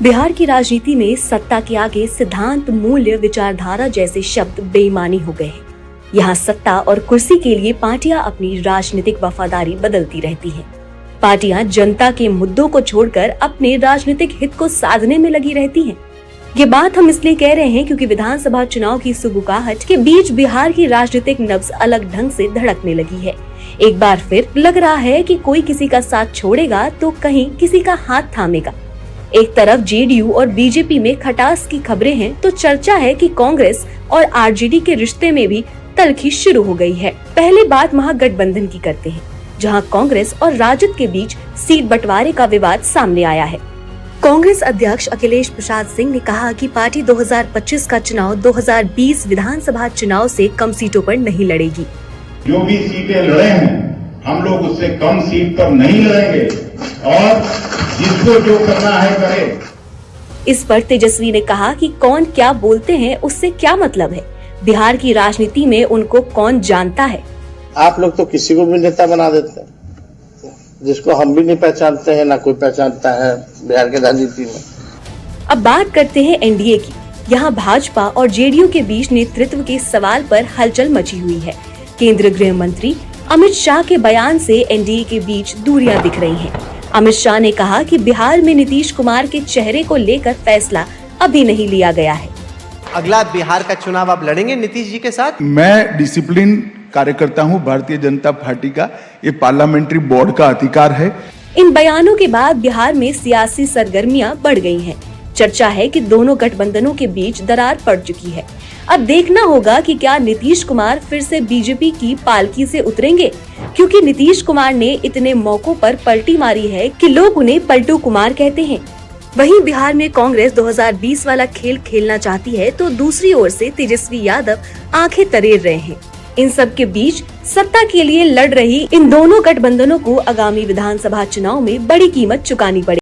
बिहार की राजनीति में सत्ता के आगे सिद्धांत, मूल्य, विचारधारा जैसे शब्द बेईमानी हो गए हैं। यहाँ सत्ता और कुर्सी के लिए पार्टियां अपनी राजनीतिक वफादारी बदलती रहती हैं। पार्टियां जनता के मुद्दों को छोड़कर अपने राजनीतिक हित को साधने में लगी रहती हैं। ये बात हम इसलिए कह रहे हैं क्योंकि विधानसभा चुनाव की सुगबुगाहट के बीच बिहार की राजनीतिक नब्ज अलग ढंग से धड़कने लगी है। एक बार फिर लग रहा है कि कोई किसी का साथ छोड़ेगा तो कहीं किसी का हाथ थामेगा। एक तरफ जेडीयू और बीजेपी में खटास की खबरें हैं तो चर्चा है कि कांग्रेस और आरजेडी के रिश्ते में भी तल्खी शुरू हो गई है। पहले बात महागठबंधन की करते हैं, जहां कांग्रेस और राजद के बीच सीट बंटवारे का विवाद सामने आया है। कांग्रेस अध्यक्ष अखिलेश प्रसाद सिंह ने कहा कि पार्टी 2025 का चुनाव 2020 विधानसभा चुनाव से कम सीटों पर नहीं लड़ेगी। जो भी सीटें लड़े हैं हम लोग उससे कम सीट पर नहीं लड़ेंगे और जिसको जो करना है करे। इस पर तेजस्वी ने कहा कि कौन क्या बोलते हैं उससे क्या मतलब है, बिहार की राजनीति में उनको कौन जानता है। आप लोग तो किसी को भी नेता बना देते हैं, जिसको हम भी नहीं पहचानते हैं, ना कोई पहचानता है बिहार के राजनीति में। अब बात करते हैं एनडीए की। यहाँ भाजपा और जेडीयू के बीच नेतृत्व के सवाल पर हलचल मची हुई है। केंद्रीय गृह मंत्री अमित शाह के बयान से एनडीए के बीच दूरियां दिख रही हैं। अमित शाह ने कहा कि बिहार में नीतीश कुमार के चेहरे को लेकर फैसला अभी नहीं लिया गया है। अगला बिहार का चुनाव आप लड़ेंगे नीतीश जी के साथ? मैं डिसिप्लिन कार्यकर्ता हूं भारतीय जनता पार्टी का, ये पार्लियामेंट्री बोर्ड का अधिकार है। इन बयानों के बाद बिहार में सियासी सरगर्मियां बढ़ गई हैं। चर्चा है कि दोनों गठबंधनों के बीच दरार पड़ चुकी है। अब देखना होगा कि क्या नीतीश कुमार फिर से बीजेपी की पालकी से उतरेंगे, क्योंकि नीतीश कुमार ने इतने मौकों पर पलटी मारी है कि लोग उन्हें पलटू कुमार कहते हैं। वहीं बिहार में कांग्रेस 2020 वाला खेल खेलना चाहती है तो दूसरी ओर से तेजस्वी यादव आंखें तरेर रहे हैं। इन सब के बीच सत्ता के लिए लड़ रही इन दोनों गठबंधनों को आगामी विधानसभा चुनाव में बड़ी कीमत चुकानी पड़ेगी।